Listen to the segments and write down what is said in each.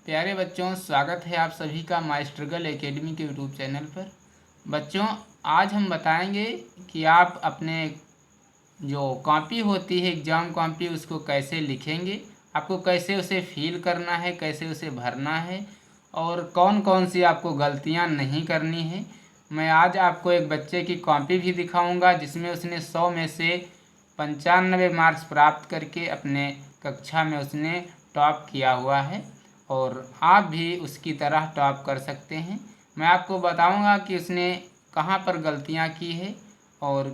प्यारे बच्चों, स्वागत है आप सभी का माई स्ट्रगल एकेडमी के यूट्यूब चैनल पर। बच्चों, आज हम बताएंगे कि आप अपने जो कॉपी होती है एग्ज़ाम कॉपी, उसको कैसे लिखेंगे, आपको कैसे उसे फिल करना है, कैसे उसे भरना है और कौन कौन सी आपको गलतियां नहीं करनी है। मैं आज आपको एक बच्चे की कॉपी भी दिखाऊंगा जिसमें उसने 100 में से 95 मार्क्स प्राप्त करके अपने कक्षा में उसने टॉप किया हुआ है और आप भी उसकी तरह टॉप कर सकते हैं। मैं आपको बताऊंगा कि उसने कहाँ पर गलतियां की है और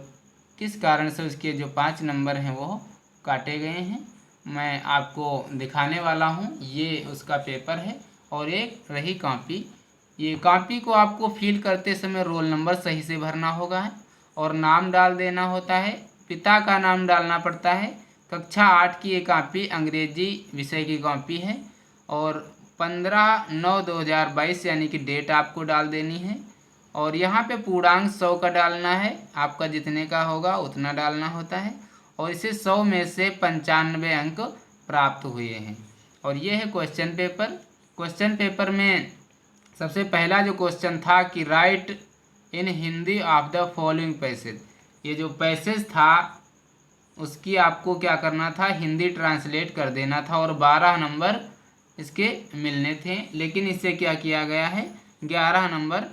किस कारण से उसके जो 5 नंबर हैं वो काटे गए हैं। मैं आपको दिखाने वाला हूं। ये उसका पेपर है और एक रही कॉपी। ये कॉपी को आपको फिल करते समय रोल नंबर सही से भरना होगा है और नाम डाल देना होता है, पिता का नाम डालना पड़ता है। कक्षा 8 की ये कॉपी अंग्रेजी विषय की कॉपी है और 15/9/2022 यानी कि डेट आपको डाल देनी है और यहाँ पे पूर्णांक 100 का डालना है। आपका जितने का होगा उतना डालना होता है और इसे 100 में से 95 अंक प्राप्त हुए हैं। और ये है क्वेश्चन पेपर। क्वेश्चन पेपर में सबसे पहला जो क्वेश्चन था कि right in Hindi of the following passage. ये जो पैसेज था उसकी आपको क्या करना था, हिंदी ट्रांसलेट कर देना था और 12 नंबर इसके मिलने थे। लेकिन इससे क्या किया गया है, 11 नंबर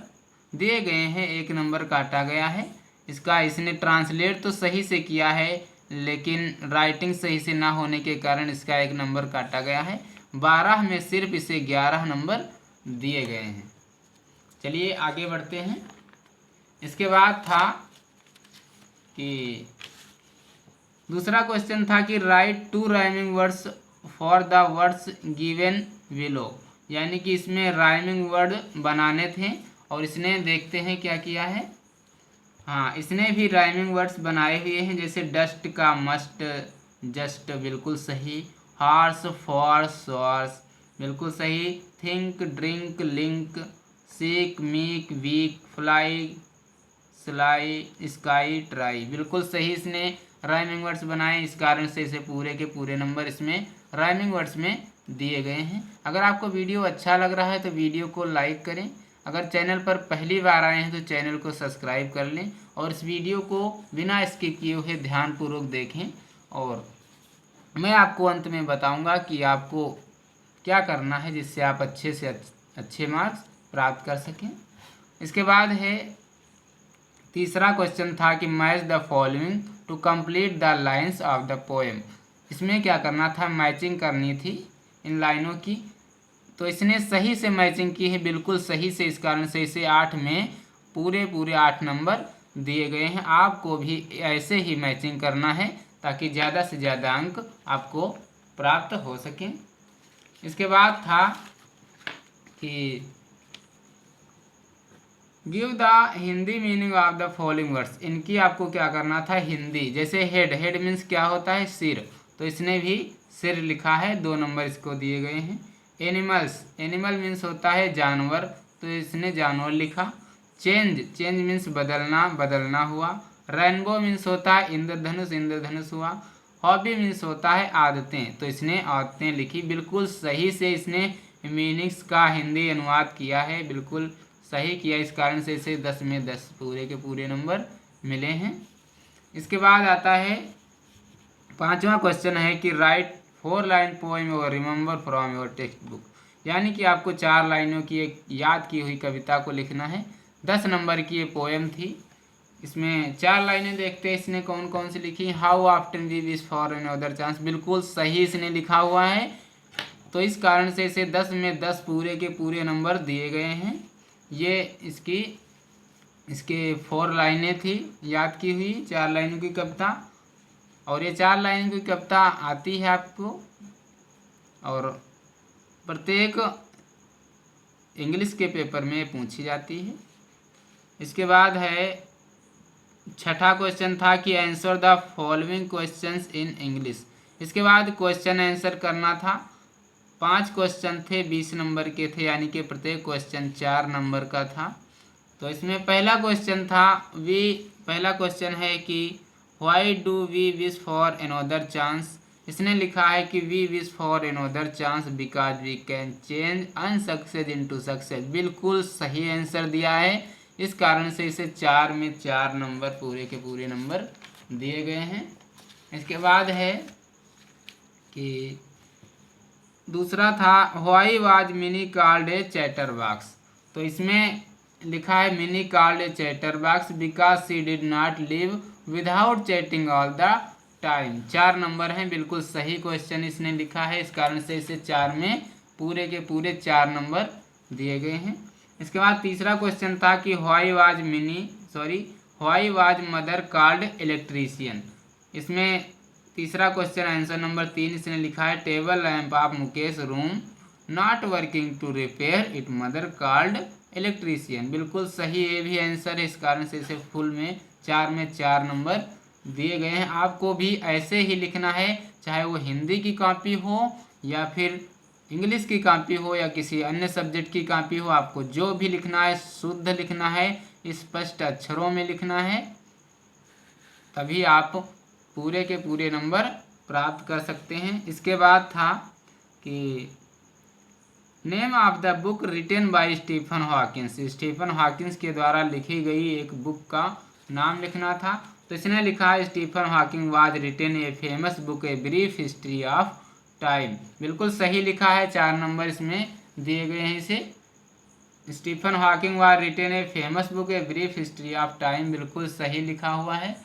दिए गए हैं, 1 नंबर काटा गया है इसका। इसने ट्रांसलेट तो सही से किया है लेकिन राइटिंग सही से ना होने के कारण इसका 1 नंबर काटा गया है। 12 में सिर्फ इसे 11 नंबर दिए गए हैं। चलिए आगे बढ़ते हैं। इसके बाद था कि दूसरा क्वेश्चन था कि right 2 rhyming words for the words given below. यानी कि इसमें राइमिंग वर्ड बनाने थे और इसने देखते हैं क्या किया है। हाँ, इसने भी राइमिंग वर्ड्स बनाए हुए हैं, जैसे डस्ट का मस्ट, जस्ट बिल्कुल सही। हॉर्स फॉर सॉर्स बिल्कुल सही। Think drink link, seek meek week, fly sly sky try बिल्कुल सही। इसने राइमिंग वर्ड्स बनाए, इस कारण से इसे पूरे के पूरे नंबर इसमें राइमिंग वर्ड्स में दिए गए हैं। अगर आपको वीडियो अच्छा लग रहा है तो वीडियो को लाइक करें। अगर चैनल पर पहली बार आए हैं तो चैनल को सब्सक्राइब कर लें और इस वीडियो को बिना स्किप किए हुए ध्यानपूर्वक देखें। और मैं आपको अंत में बताऊंगा कि आपको क्या करना है जिससे आप अच्छे से अच्छे मार्क्स प्राप्त कर सकें। इसके बाद है तीसरा क्वेश्चन था कि match the following to complete the lines of the poem. इसमें क्या करना था, मैचिंग करनी थी इन लाइनों की। तो इसने सही से मैचिंग की है, बिल्कुल सही से, इस कारण से इसे 8 में पूरे 8 नंबर दिए गए हैं। आपको भी ऐसे ही मैचिंग करना है ताकि ज़्यादा से ज़्यादा अंक आपको प्राप्त हो सकें। इसके बाद था कि give the Hindi meaning of the following words. इनकी आपको क्या करना था हिंदी। जैसे हेड, हेड मीन्स क्या होता है, सिर, तो इसने भी सिर लिखा है, 2 नंबर इसको दिए गए हैं। एनिमल्स, एनिमल मीन्स होता है जानवर, तो इसने जानवर लिखा। चेंज, चेंज मीन्स बदलना, बदलना हुआ। रेनबो मीन्स होता है इंद्रधनुष, इंद्रधनुष हुआ। हॉबी मीन्स होता है आदतें, तो इसने आदतें लिखी। बिल्कुल सही से इसने मीनिंग्स का हिंदी अनुवाद किया है, बिल्कुल सही किया, इस कारण से इसे 10 में 10 पूरे के पूरे नंबर मिले हैं। इसके बाद आता है 5वां क्वेश्चन है कि राइट 4 लाइन पोएम और remember from your text book. यानी कि आपको 4 लाइनों की एक याद की हुई कविता को लिखना है। 10 नंबर की ये पोएम थी। इसमें 4 लाइनें देखते हैं इसने कौन कौन सी लिखी। How often we wish for another chance, बिल्कुल सही इसने लिखा हुआ है, तो इस कारण से इसे 10 में 10 पूरे के पूरे नंबर दिए गए हैं। ये इसके 4 लाइनें थी याद की हुई, 4 लाइनों की कविता। और ये 4 लाइनों की कविता आती है आपको और प्रत्येक इंग्लिश के पेपर में पूछी जाती है। इसके बाद है 6ठा क्वेश्चन था कि answer the following questions in English. इसके बाद क्वेश्चन आंसर करना था। 5 क्वेश्चन थे, 20 नंबर के थे, यानी कि प्रत्येक क्वेश्चन 4 नंबर का था। तो इसमें पहला क्वेश्चन था पहला क्वेश्चन है कि why do we wish for another chance. इसने लिखा है कि we wish for another chance because we can change unsuccess into success. बिल्कुल सही आंसर दिया है, इस कारण से इसे 4 में 4 नंबर पूरे के पूरे नंबर दिए गए हैं। इसके बाद है कि दूसरा था why was Mini called a chatterbox. तो इसमें लिखा है Mini called a chatterbox because she did not live without chatting all the time. 4 number हैं, बिल्कुल सही क्वेश्चन इसने लिखा है, इस कारण से इसे 4 में पूरे के पूरे 4 नंबर दिए गए हैं। इसके बाद तीसरा क्वेश्चन था कि why was mother called electrician. इसमें तीसरा क्वेश्चन आंसर नंबर 3 इसने लिखा है table lamp of Mukesh room not working to repair it mother called electrician. बिल्कुल सही ये भी आंसर है, इस कारण से इसे फुल में 4 नंबर दिए गए हैं। आपको भी ऐसे ही लिखना है, चाहे वो हिंदी की कॉपी हो या फिर इंग्लिश की कॉपी हो या किसी अन्य सब्जेक्ट की कॉपी हो, आपको जो भी लिखना है शुद्ध लिखना है, स्पष्ट अक्षरों में लिखना है, तभी आप पूरे के पूरे नंबर प्राप्त कर सकते हैं। इसके बाद था कि name of the book written by Stephen Hawkins. Stephen Hawkins के द्वारा लिखी गई एक बुक का नाम लिखना था। तो इसने लिखा है Stephen Hawking was written a famous book a brief history of time. बिल्कुल सही लिखा है, 4 नंबर इसमें दिए गए हैं इसे। Stephen Hawking was written a famous book a brief history of time, बिल्कुल सही लिखा हुआ है,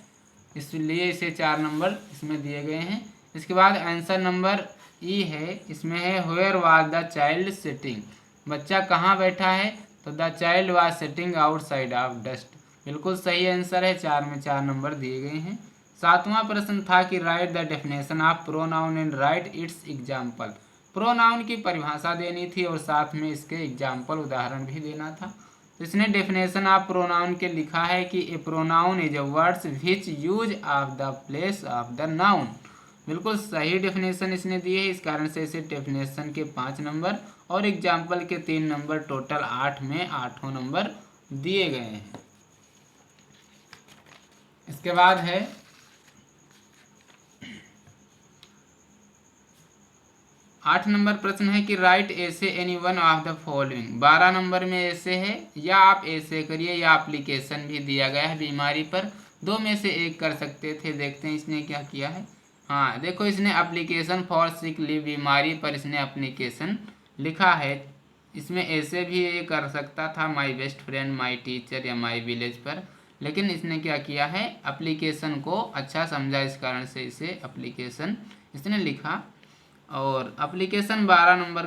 इसलिए इसे 4 नंबर इसमें दिए गए हैं। इसके बाद आंसर नंबर ई है, इसमें है where was the child sitting. बच्चा कहाँ बैठा है, तो the child was sitting outside of dust. बिल्कुल सही आंसर है, 4 में 4 नंबर दिए गए हैं। 7वां प्रश्न था कि right the definition of pronoun and right it's example. Pronoun की परिभाषा देनी थी और साथ में इसके एग्जाम्पल उदाहरण भी देना था। तो इसने डेफिनेशन ऑफ प्रोनाउन के लिखा है कि a pronoun is a words which use of the place of the noun. बिल्कुल सही डेफिनेशन इसने दी है, इस कारण से इसे डेफिनेशन के 5 नंबर और एग्जाम्पल के 3 नंबर, टोटल 8 में 8 नंबर दिए गए हैं। इसके बाद है 8 नंबर प्रश्न है कि राइट ऐसे any one of the following. 12 number में ऐसे है, या आप ऐसे करिए या एप्लीकेशन भी दिया गया है बीमारी पर, 2 में से एक कर सकते थे। देखते हैं इसने क्या किया है। हाँ देखो, इसने एप्लीकेशन फॉर सिक लीव, बीमारी पर इसने एप्लीकेशन लिखा है। इसमें ऐसे भी ये कर सकता था my best friend, my teacher या माई विलेज पर, लेकिन इसने क्या किया है, एप्लीकेशन को अच्छा समझा, इस कारण से इसे एप्लीकेशन इसने लिखा। और एप्लीकेशन 12 नंबर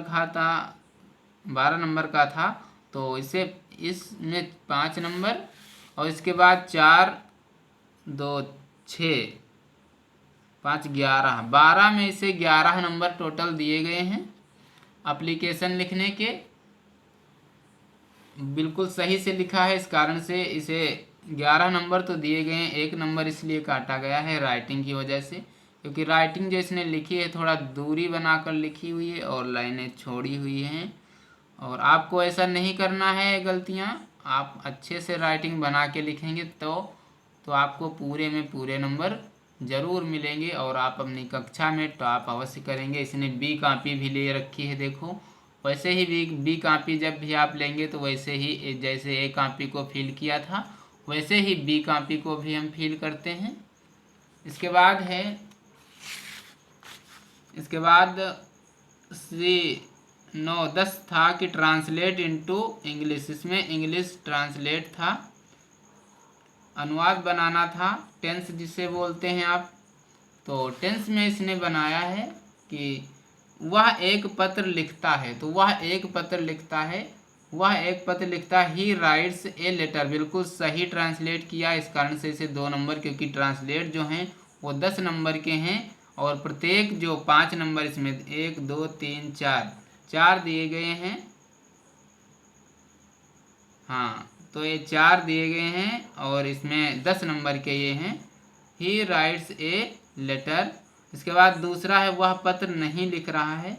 का था, तो इसे इसमें 5 नंबर, और इसके बाद 4 2 6 5 11 12 में इसे 11 नंबर टोटल दिए गए हैं एप्लीकेशन लिखने के। बिल्कुल सही से लिखा है, इस कारण से इसे 11 नंबर तो दिए गए हैं, 1 नंबर इसलिए काटा गया है राइटिंग की वजह से, क्योंकि राइटिंग जो इसने लिखी है थोड़ा दूरी बनाकर लिखी हुई है और लाइनें छोड़ी हुई हैं। और आपको ऐसा नहीं करना है गलतियां, आप अच्छे से राइटिंग बना के लिखेंगे तो आपको पूरे में पूरे नंबर ज़रूर मिलेंगे और आप अपनी कक्षा में टॉप अवश्य करेंगे। इसने बी कॉपी भी ले रखी है, देखो वैसे ही बी कॉपी जब भी आप लेंगे तो वैसे ही जैसे ए कॉपी को फिल किया था वैसे ही बी कॉपी को भी हम फिल करते हैं। इसके बाद सी 9-10 था कि ट्रांसलेट इनटू इंग्लिश। इसमें इंग्लिश ट्रांसलेट था, अनुवाद बनाना था, टेंस जिसे बोलते हैं आप। तो टेंस में इसने बनाया है कि वह एक पत्र लिखता है, तो वह एक पत्र लिखता है, ही राइट्स ए लेटर। बिल्कुल सही ट्रांसलेट किया, इस कारण से इसे 2 नंबर, क्योंकि ट्रांसलेट जो हैं वो 10 नंबर के हैं और प्रत्येक जो 5 नंबर इसमें 1 2 3 4 दिए गए हैं। हाँ तो ये 4 दिए गए हैं और इसमें 10 नंबर के ये हैं, ही राइट्स ए लेटर। इसके बाद दूसरा है वह पत्र नहीं लिख रहा है,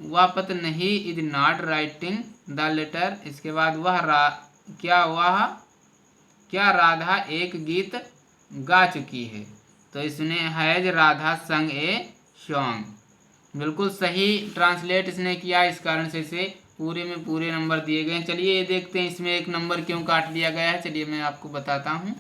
वह पत्र नहीं is not writing the letter. इसके बाद क्या राधा एक गीत गा चुकी है, तो इसने हैज राधा संग ए सॉन्ग। बिल्कुल सही ट्रांसलेट इसने किया, इस कारण से इसे पूरे में पूरे नंबर दिए गए हैं। चलिए ये देखते हैं इसमें एक नंबर क्यों काट दिया गया है। चलिए मैं आपको बताता हूँ।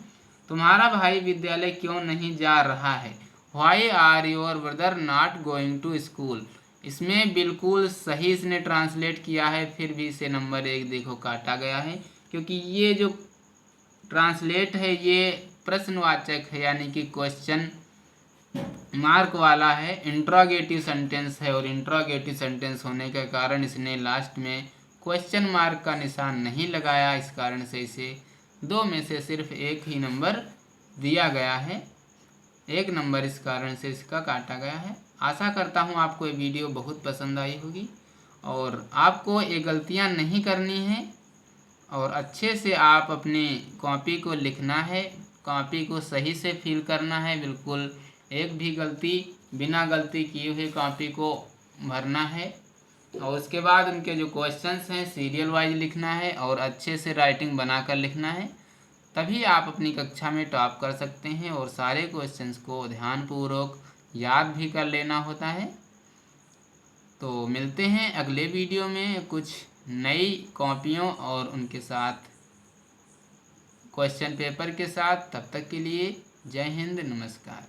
तुम्हारा भाई विद्यालय क्यों नहीं जा रहा है? Why are your brother not going to school. इसमें बिल्कुल सही इसने ट्रांसलेट किया है, फिर भी इसे नंबर 1 देखो काटा गया है, क्योंकि ये जो ट्रांसलेट है ये प्रश्नवाचक है, यानी कि क्वेश्चन मार्क वाला है, इंट्रोगेटिव सेंटेंस है, और इंट्रोगेटिव सेंटेंस होने के कारण इसने लास्ट में क्वेश्चन मार्क का निशान नहीं लगाया। इस कारण से इसे 2 में से सिर्फ 1 ही नंबर दिया गया है। 1 नंबर इस कारण से इसका काटा गया है। आशा करता हूँ आपको ये वीडियो बहुत पसंद आई होगी, और आपको ये गलतियाँ नहीं करनी है, और अच्छे से आप अपनी कॉपी को लिखना है, कॉपी को सही से फिल करना है। बिल्कुल एक भी गलती बिना गलती किए हुए कॉपी को भरना है, और उसके बाद उनके जो क्वेश्चंस हैं सीरियल वाइज लिखना है, और अच्छे से राइटिंग बनाकर लिखना है। तभी आप अपनी कक्षा में टॉप कर सकते हैं, और सारे क्वेश्चंस को ध्यानपूर्वक याद भी कर लेना होता है। तो मिलते हैं अगले वीडियो में कुछ नई कॉपियों और उनके साथ क्वेश्चन पेपर के साथ। तब तक के लिए जय हिंद, नमस्कार।